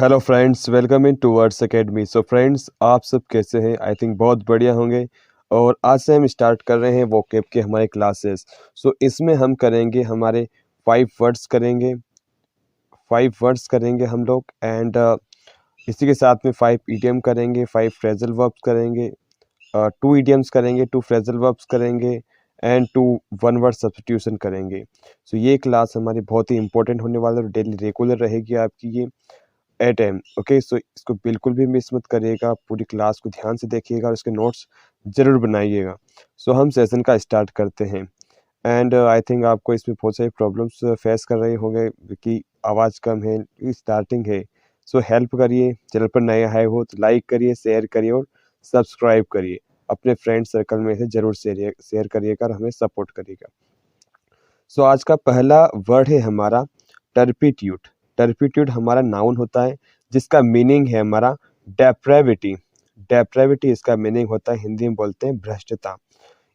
Hello friends, welcome in towards academy. So friends, आप सब कैसे हैं? आई थिंक बहुत बढ़िया होंगे। और आज से हम स्टार्ट कर रहे हैं वोकैब के हमारे क्लासेस। सो इसमें हम करेंगे हमारे 5 वर्ड्स करेंगे हम लोग। एंड इसी के साथ में 5 ईडियम करेंगे, 5 फ्रेजल वर्ब्स करेंगे, 2 ईडियम्स करेंगे, 2 फ्रेजल वर्ब्स करेंगे एंड 2 1 वर्ड सब्स्टिट्यूशन करेंगे। सो ये क्लास हमारी बहुत ही इंपॉर्टेंट होने वाला है और डेली रेगुलर रहेगी आपकी ये एट एम। ओके, सो इसको बिल्कुल भी मिस मत करिएगा, पूरी क्लास को ध्यान से देखिएगा और इसके नोट्स ज़रूर बनाइएगा। सो हम सेशन का स्टार्ट करते हैं। एंड आई थिंक आपको इसमें बहुत सारी प्रॉब्लम्स फेस कर रहे होंगे क्योंकि आवाज़ कम है, स्टार्टिंग है। सो हेल्प करिए, चैनल पर नए आए हो तो लाइक करिए, शेयर करिए और सब्सक्राइब करिए। अपने फ्रेंड सर्कल में से ज़रूर शेयर करिएगा और हमें सपोर्ट करिएगा। सो आज का पहला वर्ड है हमारा टर्पिट्यूड। टर्पिट्यूड हमारा नाउन होता है जिसका मीनिंग है हमारा डेप्रेविटी। डेप्रेविटी इसका मीनिंग होता है, हिंदी में बोलते हैं भ्रष्टता।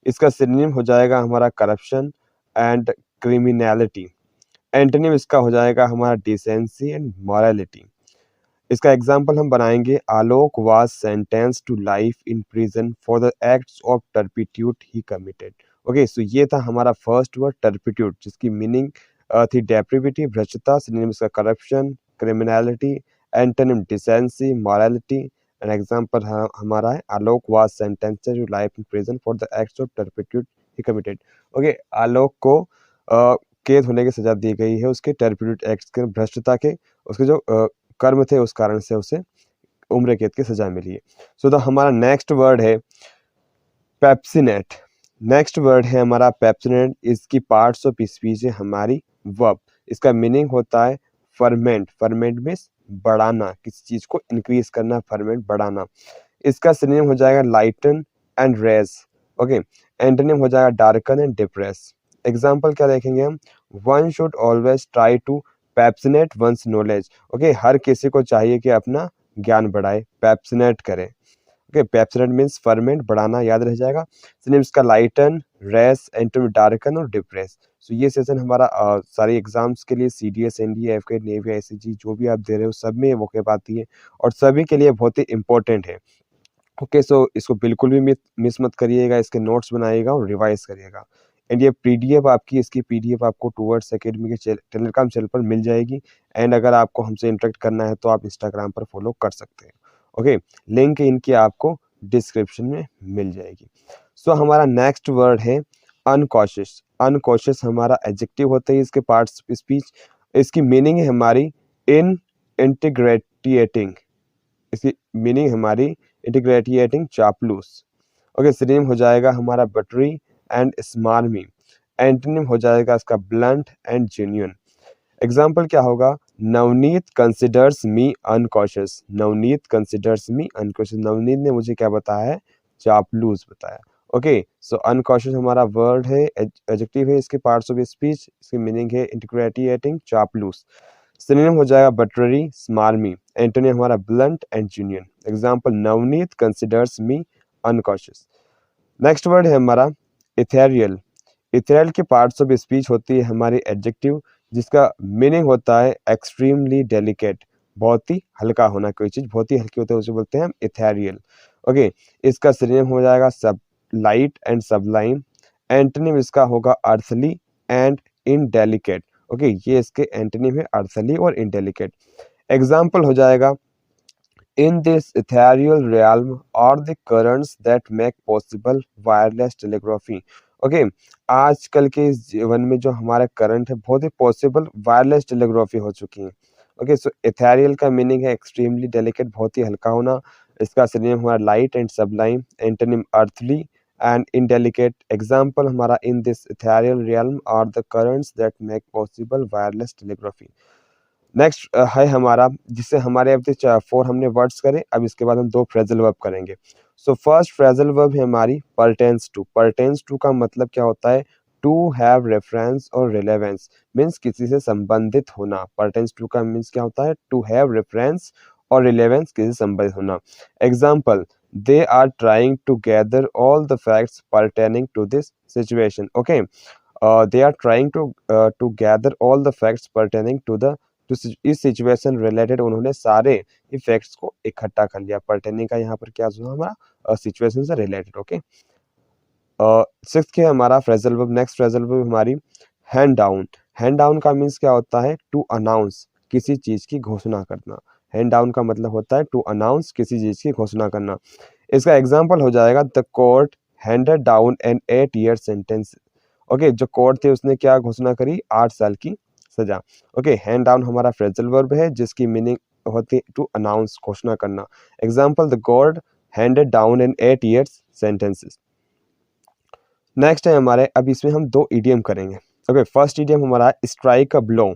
इसका सिनोनिम हो जाएगा हमारा करप्शन एंड क्रिमिनलिटी। एंटोनिम इसका हो जाएगा हमारा डिसेंसी एंड मॉरलिटी। इसका एग्जाम्पल हम बनाएंगे, Alok was sentence to life in prison for the acts of turpitude he committed. Okay, so ये था हमारा फर्स्ट वर्ड टर्पिट्यूड, जिसकी मीनिंग थी डेप्रिविटी, भ्रष्टता। सिनोनिम इसका corruption, criminality. Antonym decency, morality. An example हमारा है, Alok was sentence to life in prison for the acts of turpitude he committed. Okay, Alok को कैद होने की सजा दी गई है उसके टर्पिट्यूड एक्ट्स के, भ्रष्टता के उसके जो कर्म थे उस कारण से उसे उम्र कैद की सजा मिली है। सो द हमारा नेक्स्ट वर्ड है पेप्सिनेट। नेक्स्ट वर्ड है हमारा पेप्सिनेट। इसकी पार्ट्स ऑफ स्पीच है हमारी वर्ब। इसका मीनिंग होता है फर्मेंट। फर्मेंट मीन्स बढ़ाना, किसी चीज को इंक्रीज करना, फर्मेंट बढ़ाना। इसका सिनोनिम हो जाएगा lighten and raise. Okay, antonym हो जाएगा डार्कन एंड डिप्रेस। एग्जाम्पल क्या देखेंगे हम, one should always try to disseminate one's knowledge. Okay, हर किसी को चाहिए कि अपना ज्ञान बढ़ाए, पेप्सिनेट करे। ओके, पेप्सिनेट मीन्स फर्मेंट, बढ़ाना, याद रह जाएगा। सिनोनिम्स का लाइटन, रेस, एंटोनिम डार्कन और डिप्रेस। सो ये सेशन हमारा सारे एग्जाम्स के लिए, CDS, NDA, FK, navy, ICG जो भी आप दे रहे हो सब में वोकैब आती है और सभी के लिए बहुत ही इंपॉर्टेंट है। ओके, सो इसको बिल्कुल भी मिस मत करिएगा, इसके नोट्स बनाइएगा और रिवाइज करिएगा। एंड ये PDF आपकी, इसकी PDF आपको टूवर्ड्स एकेडमी के टेलीग्राम चैनल पर मिल जाएगी। एंड अगर आपको हमसे इंटरेक्ट करना है तो आप इंस्टाग्राम पर फॉलो कर सकते हैं। ओके, लिंक इनकी आपको डिस्क्रिप्शन में मिल जाएगी। सो हमारा नेक्स्ट वर्ड है अनकॉशियस। अनकॉशियस हमारा एडजेक्टिव होता है इसके पार्ट्स स्पीच। इसकी मीनिंग है हमारी इन इंटीग्रेटिएटिंग। इसकी मीनिंग हमारी इंटीग्रेटिएटिंग, चापलूस। ओके, सिनोनिम हो जाएगा हमारा बटरी एंड स्मार्मी। एंटोनिम हो जाएगा इसका ब्लंट एंड जेन्युइन। एग्जाम्पल क्या होगा, Navneet considers me अनकॉशियस। Navneet considers me अनकॉशियस। Navneet ने मुझे क्या बताया है, चापलूस बताया। ओके, सो अनकॉशियस हमारा वर्ड है, एडजेक्टिव है, इसके पार्ट्स ऑफ स्पीच, इसकी मीनिंग है इंटीग्रेटिएटिंग, चापलूस। सिनोनिम हो जाएगा बटरी, स्मार्मी। एंटोनिम हमारा blunt and genuine. Example, Navneet considers me unconscious. Next word है हमारा इथेरियल। इथेरियल के पार्ट्स ऑफ स्पीच होती है हमारी एडजेक्टिव, जिसका मीनिंग होता है एक्सट्रीमली डेलिकेट, बहुत ही हल्का होना, कोई चीज बहुत ही हल्की होती है उसे बोलते हैं हम इथेरियल। ओके, इसका सिनोनिम हो जाएगा सब लाइट एंड सबलाइम। एंटोनिम इसका होगा अर्थली एंड इनडेलिकेट। ओके, ये इसके एंटोनिम है, अर्थली और इनडेलिकेट। एग्जाम्पल हो जाएगा, in this ethereal realm are the currents that make possible wireless telegraphy। Okay, आजकल के इस जीवन में जो हमारा करंट है बहुत ही पॉसिबल वायरलेस टेलीग्राफी हो चुकी है। ओके, सो इथेरियल का मीनिंग है एक्सट्रीमली डेलिकेट, बहुत ही हल्का होना। इसका सिनोनिम हमारा light and sublime. Antonym earthly and indelicate. Example हमारा, in this ethereal realm are the currents that make possible wireless telegraphy. Next है हमारा, जिससे हमारे अब तक 4 हमने वर्ड्स करे, अब इसके बाद हम 2 फ्रेजल वर्ब करेंगे। सो फर्स्ट फ्रेजल वर्ब है हमारी परटेंस टू। परटेंस टू का मतलब क्या होता है, टू हैव रेफरेंस और रिलेवेंस, मीन्स किसी से संबंधित होना। परटेंस टू का मीन्स क्या होता है, टू हैव रेफरेंस और रिलेवेंस, किसी से संबंधित होना। Example, they are trying to gather all the facts pertaining to this situation. Okay, they are trying to gather all the facts pertaining to the तो इस सिचुएशन रिलेटेड उन्होंने सारे effects को इकट्ठा कर लिया। पर्टेनिंग का यहाँ पर क्या हुआ हमारा सिचुएशन से रिलेटेड। ओके, सिक्स्थ है हमारा phrasal verb. Next phrasal verb हमारी हैंड डाउन। हैंड डाउन का मीन्स क्या होता है? टू अनाउंस, किसी चीज की घोषणा करना। हैंड डाउन का मतलब होता है टू अनाउंस, किसी चीज की घोषणा करना। इसका एग्जाम्पल हो जाएगा the court handed down an 8 year sentence. Okay, जो कोर्ट थे उसने क्या घोषणा करी? 8 साल की सजा। ओके, हैंड डाउन हमारा फ्रेजल वर्ब है जिसकी मीनिंग होती है टू अनाउंस, घोषणा करना। Example the court handed down an 8 years sentences. Next है हमारे, अब इसमें हम 2 ईडियम करेंगे। ओके, फर्स्ट ईडियम हमारा strike a blow.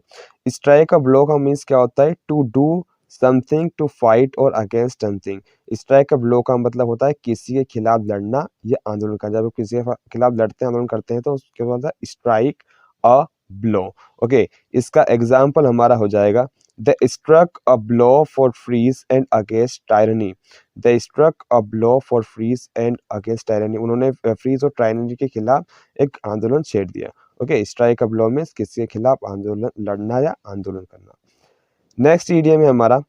Strike a blow का मीन्स क्या होता है? To do something to fight और against something. Strike a blow का मतलब होता है किसी के खिलाफ लड़ना या आंदोलन करना। जब किसी के खिलाफ लड़ते हैं, आंदोलन करते हैं तो उसके बाद स्ट्राइक अ ब्लो। ओके, इसका एग्जाम्पल हमारा हो जाएगा the struck a blow for freedom and against tyranny. The struck a blow for freedom and against tyranny. उन्होंने फ्रीज और टायरनी के खिलाफ एक आंदोलन छेड़ दिया। ओके, स्ट्राइक अ ब्लो में किसी के खिलाफ आंदोलन, लड़ना या आंदोलन करना। नेक्स्ट ईडियम है हमारा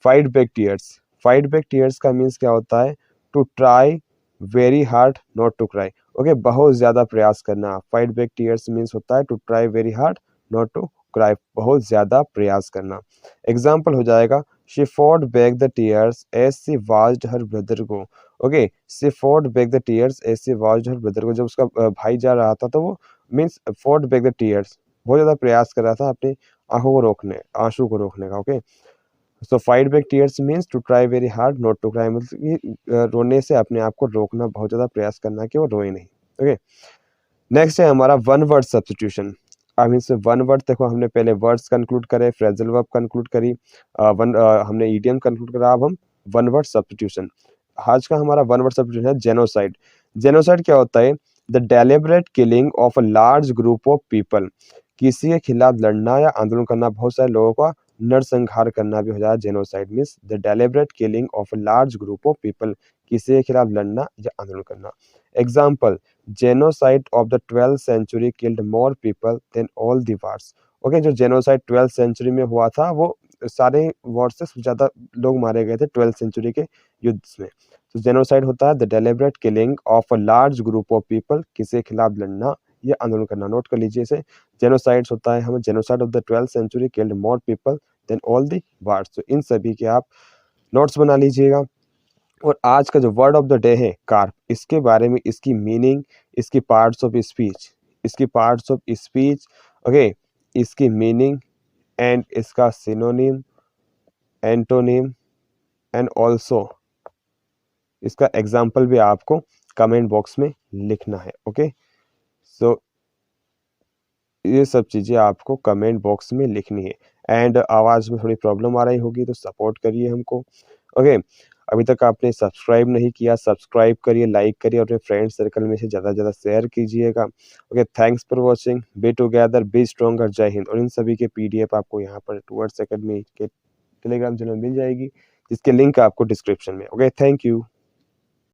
fight back tears. Fight back tears का मीन्स क्या होता है? To try very hard not to cry. Okay, बहुत ज्यादा प्रयास करना। फाइट बैक टीयर्स मीन्स होता है to try very hard not to cry, बहुत ज्यादा प्रयास करना। एग्जाम्पल हो जाएगा she fought back the tears as she watched her brother को। Okay, she fought back the tears as she watched her brother को। जब उसका भाई जा रहा था तो वो means fought back the tears, बहुत ज्यादा प्रयास कर रहा था अपनी आंखों को रोकने, आंसू को रोकने का। Okay, so fight back tears means to try very hard not to cry, मतलब कि रोने से अपने आप को रोकना, बहुत ज्यादा प्रयास करना कि वो रोए नहीं। ओके, नेक्स्ट है हमारा वन वर्ड सब्स्टिट्यूशन। अब इसमें वन वर्ड देखो, हमने पहले वर्ड्स कंक्लूड करे, फ्रेजल वर्ब कंक्लूड करी, हमने ईडियम कंक्लूड करा, अब हम वन वर्ड सब्स्टिट्यूशन। आज का हमारा वन वर्ड सब्स्टिट्यूशन है जेनोसाइड। जेनोसाइड क्या होता है? The deliberate killing of a large group of people. किसी के खिलाफ लड़ना या आंदोलन करना, बहुत सारे लोगों का नरसंहार करना भी हो जाए genocide. Means the deliberate killing of a large group of people, किसी के खिलाफ लड़ना या आंदोलन करना। Example, genocide of the 12th century killed more people than all the wars. Okay, जो जेनोसाइड 12th सेंचुरी में हुआ था वो सारे वॉर से ज्यादा लोग मारे गए थे 12th सेंचुरी के युद्ध में। तो जेनोसाइड होता है the deliberate killing of a large group of people, किसी के खिलाफ लड़ना या आंदोलन करना। नोट कर लीजिए इसे। जेनोसाइड्स होता है हमें genocide of the 12th century killed more people than all the wars. तो इन सभी के आप नोट्स बना लीजिएगा। और आज का जो वर्ड ऑफ द डे है कार्प, इसके बारे में, इसकी मीनिंग, इसकी पार्ट्स ऑफ स्पीच, इसकी पार्ट्स ऑफ स्पीच, ओके, इसकी मीनिंग एंड इसका सिनोनिम, एंटोनिम एंड ऑल्सो इसका एग्जाम्पल भी आपको कमेंट बॉक्स में लिखना है। ओके, सो ये सब चीज़ें आपको कमेंट बॉक्स में लिखनी है। एंड आवाज़ में थोड़ी प्रॉब्लम आ रही होगी तो सपोर्ट करिए हमको। ओके, अभी तक आपने सब्सक्राइब नहीं किया, सब्सक्राइब करिए, लाइक करिए और अपने फ्रेंड सर्कल में से ज़्यादा से ज़्यादा शेयर कीजिएगा। Okay, thanks for watching. Be together, B stronger, जय हिंद। और इन सभी के पीडीएफ आपको यहाँ पर टूवर्ड्स एकेडमी के टेलीग्राम चैनल मिल जाएगी, जिसके लिंक आपको डिस्क्रिप्शन में। Okay, thank you.